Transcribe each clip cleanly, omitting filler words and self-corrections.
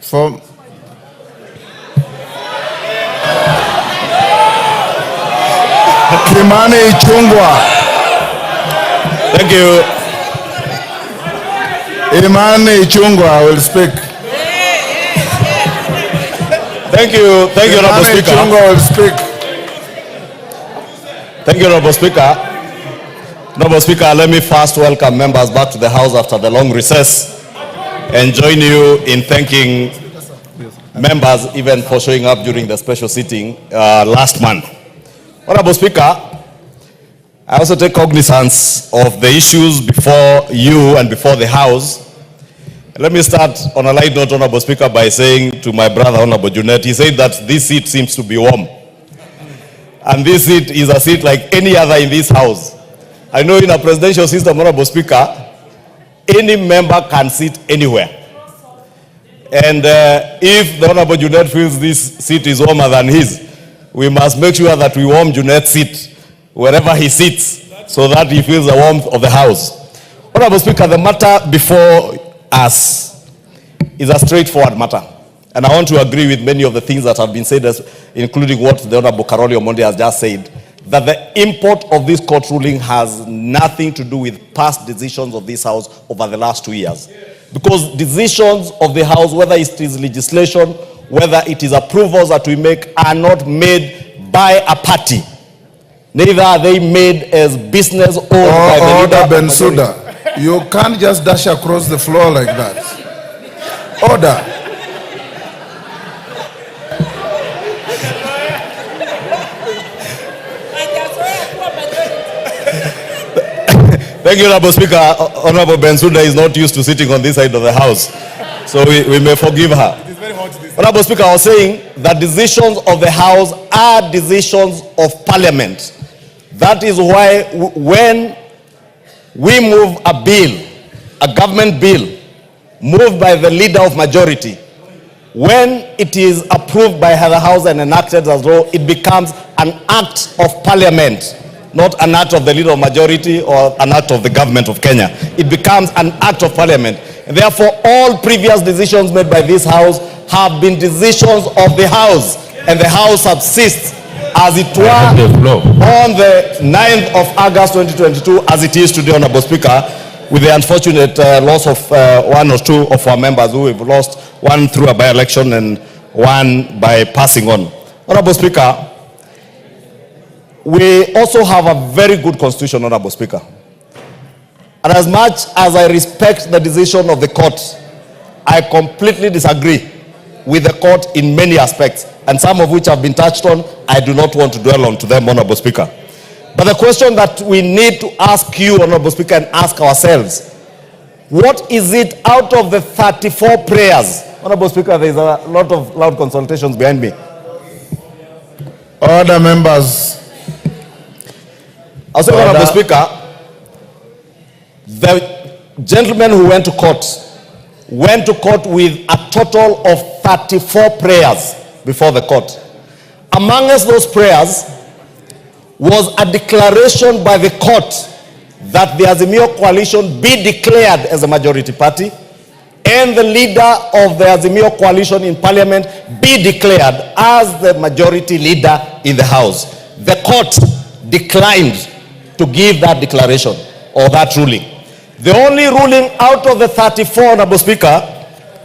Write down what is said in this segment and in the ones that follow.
For Kimani Ichungwah. Thank you. Kimani Ichungwah will speak. Thank you, Honorable Speaker. Ichungwah will speak. Thank you, Honorable Speaker. Honorable Speaker, let me first welcome members back to the House after the long recess and join you in thanking members even for showing up during the special sitting last month. Honorable Speaker, I also take cognizance of the issues before you and before the House. Let me start on a light note, Honorable Speaker, by saying to my brother, Honorable Junet, he said that this seat seems to be warm. And this seat is a seat like any other in this House. I know in a presidential system, Honorable Speaker, any member can sit anywhere. And if the Honorable Junet feels this seat is warmer than his, we must make sure that we warm Junet's seat wherever he sits so that he feels the warmth of the House. Honorable Speaker, the matter before us is a straightforward matter. And I want to agree with many of the things that have been said, including what the Honorable Karoli Omondi has just said, that the import of this court ruling has nothing to do with past decisions of this House over the last 2 years. Because decisions of the House, whether it is legislation, whether it is approvals that we make, are not made by a party. Neither are they made as business owned by the leader. Order, Bensouda. You can't just dash across the floor like that. Order. Thank you, Honorable Speaker. Honorable Bensouda is not used to sitting on this side of the House, so we may forgive her. It is very hot. Honorable Speaker, I was saying that decisions of the House are decisions of Parliament. That is why when we move a bill, a government bill, moved by the leader of majority, when it is approved by the House and enacted as law, it becomes an act of Parliament, not an act of the leader of majority or an act of the government of Kenya. It becomes an act of Parliament. And therefore, all previous decisions made by this House have been decisions of the House, and the House subsists as it were on the 9th of August 2022 as it is today, Honorable Speaker, with the unfortunate loss of one or two of our members who have lost, one through a by-election and one by passing on. Honorable Speaker, we also have a very good constitution, Honorable Speaker. And as much as I respect the decision of the court, I completely disagree with the court in many aspects, and some of which have been touched on. I do not want to dwell on to them, Honorable Speaker. But the question that we need to ask you, Honorable Speaker, and ask ourselves, what is it out of the 34 prayers? Honorable Speaker, there is a lot of loud consultations behind me. Order, members. I say, Honorable Speaker, the gentleman who went to court with a total of 34 prayers before the court. Amongst those prayers was a declaration by the court that the Azimio coalition be declared as a majority party, and the leader of the Azimio coalition in Parliament be declared as the majority leader in the House. The court declined to give that declaration or that ruling. The only ruling out of the 34, Honorable Speaker,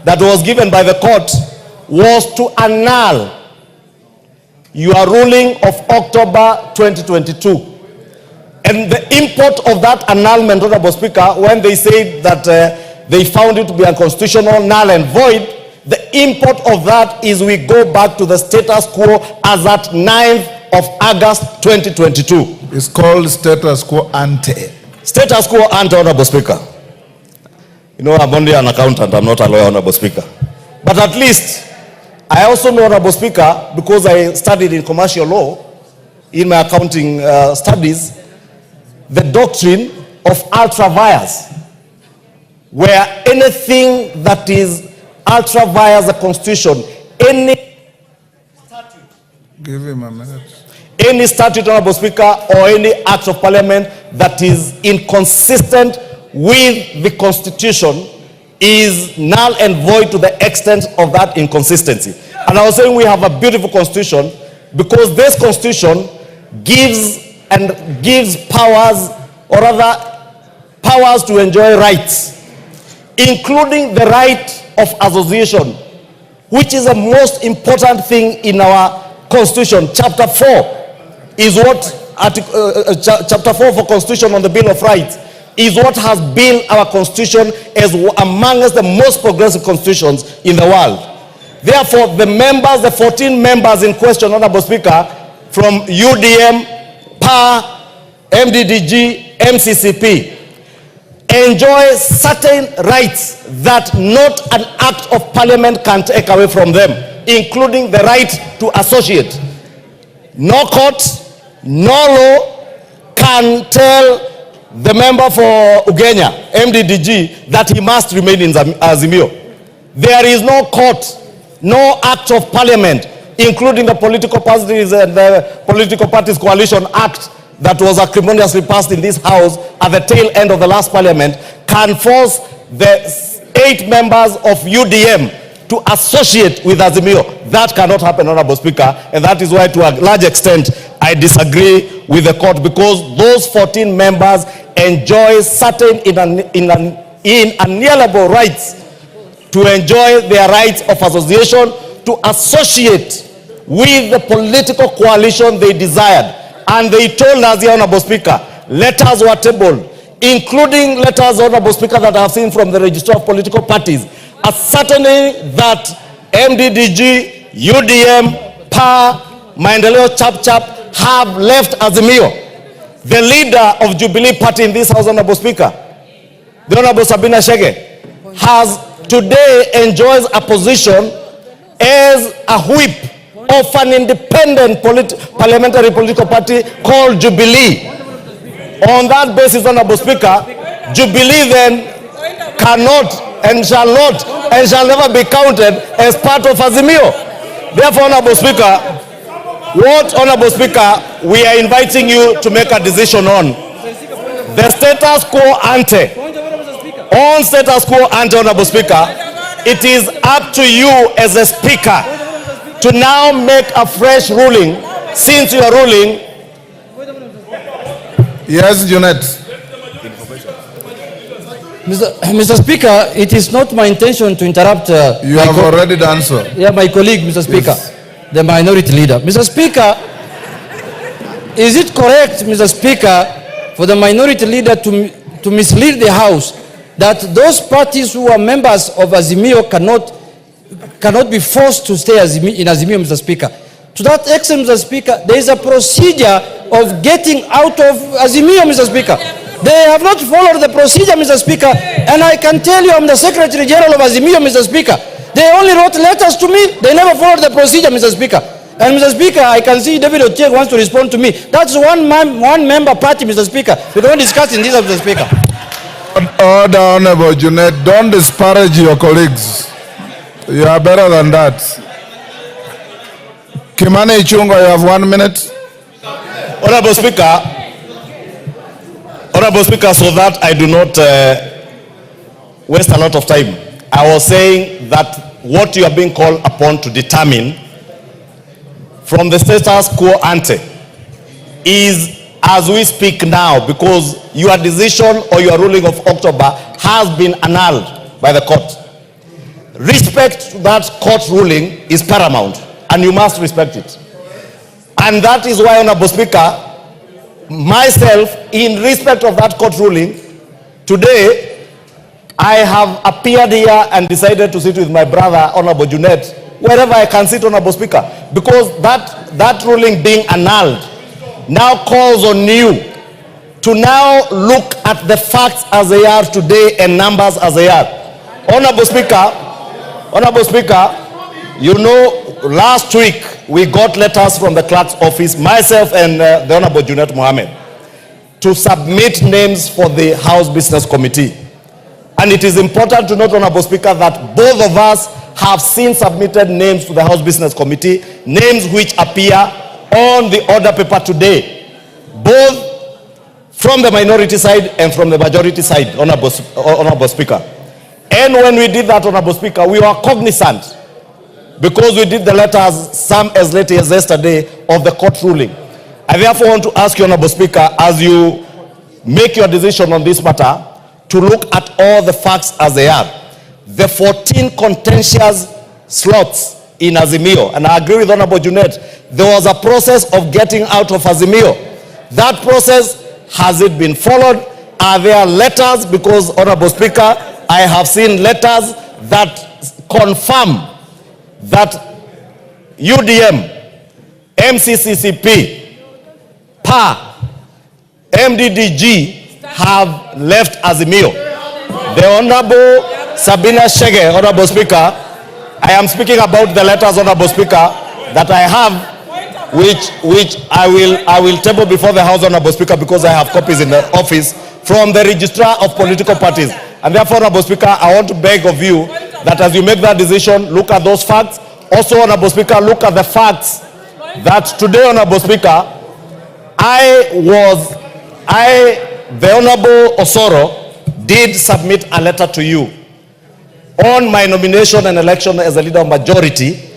that was given by the court was to annul your ruling of October 2022. And the import of that annulment, Honorable Speaker, when they said that they found it to be unconstitutional, null and void, the import of that is we go back to the status quo as at 9th of August 2022. It's called status quo ante. Status quo ante, Honorable Speaker. You know, I'm only an accountant, I'm not a lawyer, Honorable Speaker. But at least, I also know, Honorable Speaker, because I studied in commercial law, in my accounting studies, the doctrine of ultra vires, where anything that is ultra vires the Constitution, any statute, give him a minute. Any statute, Honorable Speaker, or any act of Parliament that is inconsistent with the Constitution is null and void to the extent of that inconsistency. And I was saying we have a beautiful constitution because this constitution gives powers, or rather powers to enjoy rights, including the right of association, which is the most important thing in our constitution. Chapter 4 is what, chapter 4 for constitution on the Bill of Rights is what has built our constitution as amongst the most progressive constitutions in the world. Therefore, the members, the 14 members in question, Honorable Speaker, from UDM, PA, MDDG, MCCP, enjoy certain rights that not an act of parliament can take away from them, including the right to associate. No court, no law can tell the member for Ugenya, MDDG, that he must remain in Azimio. There is no court, no act of parliament, including the Political Parties and the Political Parties Coalition Act that was acrimoniously passed in this house at the tail end of the last parliament, can force the 8 members of UDM to associate with Azimio. That cannot happen, Honorable Speaker, and that is why to a large extent I disagree with the court, because those 14 members enjoy certain inalienable rights to enjoy their rights of association, to associate with the political coalition they desired. And they told us, Honorable Speaker, letters were tabled, including letters, Honorable Speaker, that I have seen from the Register of Political Parties, ascertaining that MDDG, UDM, PA, Maendeleo Chap have left Azimio. The leader of Jubilee Party in this house, Honorable Speaker, the Honorable Sabina Chege, has today enjoys a position as a whip of an independent parliamentary political party called Jubilee. On that basis, Honorable Speaker, Jubilee then cannot and shall not and shall never be counted as part of Azimio. Therefore, Honorable Speaker, Honorable Speaker, we are inviting you to make a decision on the status quo ante. On status quo ante, Honorable Speaker, it is up to you as a Speaker to now make a fresh ruling, since you are ruling. Yes, Junet. Mr. Speaker, it is not my intention to interrupt. You have already done so. Yeah, my colleague, Mr. Speaker, yes. The minority leader. Mr. Speaker, is it correct, Mr. Speaker, for the minority leader to mislead the House that those parties who are members of Azimio cannot be forced to stay in Azimio, Mr. Speaker? To that extent, Mr. Speaker, there is a procedure of getting out of Azimio, Mr. Speaker. They have not followed the procedure, Mr. Speaker, and I can tell you I'm the Secretary General of Azimio, Mr. Speaker. They only wrote letters to me. They never followed the procedure, Mr. Speaker. And Mr. Speaker, I can see David Ochieng wants to respond to me. That's one member party, Mr. Speaker. We don't discuss in this, Mr. Speaker. Order, Honorable Junet. Don't disparage your colleagues. You are better than that. Kimani Ichungwah, you have 1 minute. Honorable Speaker, so that I do not waste a lot of time, I was saying that what you are being called upon to determine from the status quo ante is as we speak now, because your decision or your ruling of October has been annulled by the court. Respect to that court ruling is paramount, and you must respect it. And that is why, Honorable Speaker, myself, in respect of that court ruling, today I have appeared here and decided to sit with my brother, Honorable Junet, wherever I can sit, Honorable Speaker, because that ruling being annulled now calls on you to now look at the facts as they are today and numbers as they are. Honorable Speaker, you know, last week we got letters from the clerk's office, myself and the Honorable Junet Mohammed, to submit names for the House Business Committee. And it is important to note, Honorable Speaker, that both of us have seen submitted names to the House Business Committee, names which appear on the order paper today, both from the minority side and from the majority side, Honorable Speaker. And when we did that, Honorable Speaker, we were cognizant, because we did the letters, some as late as yesterday, of the court ruling. I therefore want to ask you, Honorable Speaker, as you make your decision on this matter, to look at all the facts as they are. The 14 contentious slots in Azimio, and I agree with Honorable Junet, there was a process of getting out of Azimio. That process, has it been followed? Are there letters? Because, Honorable Speaker, I have seen letters that confirm that UDM, MCCCP, PA, MDDG have left Azimio. The Honorable Sabina Chege, Honorable Speaker, I am speaking about the letters, Honorable Speaker, that I have, which I will table before the House, Honorable Speaker, because I have copies in the office from the Registrar of Political Parties. And therefore, Honorable Speaker, I want to beg of you that as you make that decision, look at those facts. Also, Honorable Speaker, look at the facts that today, Honorable Speaker, the Honorable Osoro did submit a letter to you on my nomination and election as a leader of majority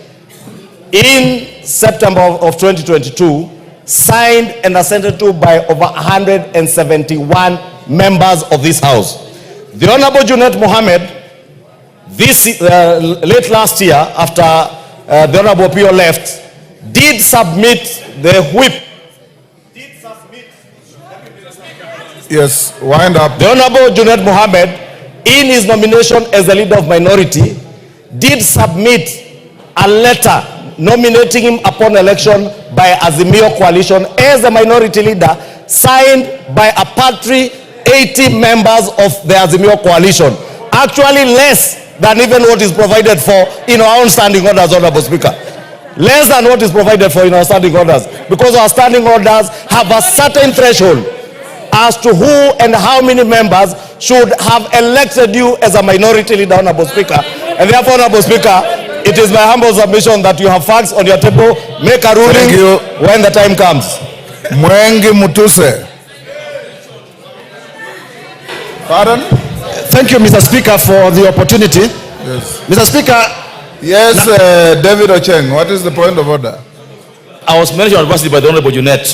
in September of 2022, signed and assented to by over 171 members of this House. The Honorable Junet Mohammed, late last year, after the Honorable Pio left, did submit the whip. Yes, wind up. The Honorable Junet Mohammed, in his nomination as the leader of minority, did submit a letter nominating him upon election by Azimio coalition as the minority leader, signed by a paltry 80 members of the Azimio coalition. Actually less than even what is provided for in our own standing orders, Honorable Speaker. Less than what is provided for in our standing orders, because our standing orders have a certain threshold as to who and how many members should have elected you as a minority leader, Honorable Speaker. And therefore, Honorable Speaker, it is my humble submission that you have facts on your table. Make a ruling when the time comes. Mwengi Mutuse. Pardon? Thank you, Mr. Speaker, for the opportunity. Yes. Mr. Speaker. Yes, David Ocheng, what is the point of order? I was mentioned adversely by the Honorable Junet.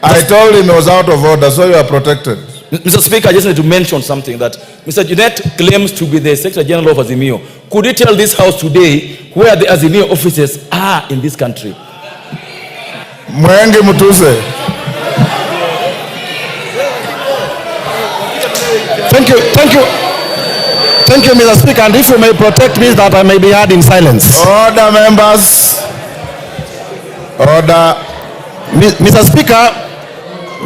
I told him he was out of order, so you are protected. Mr. Speaker, I just need to mention something, that Mr. Junet claims to be the Secretary General of Azimio. Could you tell this House today where the Azimio offices are in this country? Mwengi Mutuse. Thank you, Mr. Speaker, and if you may protect me that I may be heard in silence. Order, members. Order. Mr. Speaker,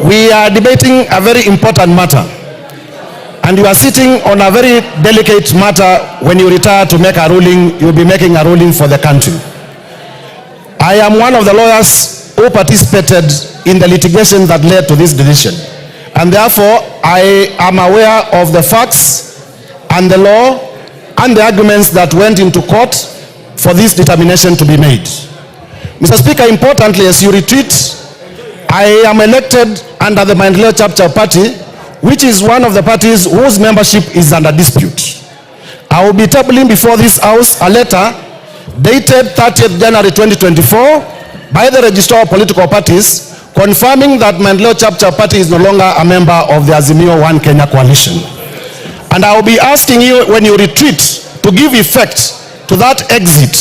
we are debating a very important matter, and you are sitting on a very delicate matter. When you retire to make a ruling, you will be making a ruling for the country. I am one of the lawyers who participated in the litigation that led to this decision, and therefore I am aware of the facts and the law and the arguments that went into court for this determination to be made. Mr. Speaker, importantly, as you retreat, I am elected under the Maendeleo Chapter Party, which is one of the parties whose membership is under dispute. I will be tabling before this House a letter dated 30th January 2024 by the Registrar of Political Parties, confirming that Maendeleo Chapter Party is no longer a member of the Azimio One Kenya coalition. And I will be asking you, when you retreat, to give effect to that exit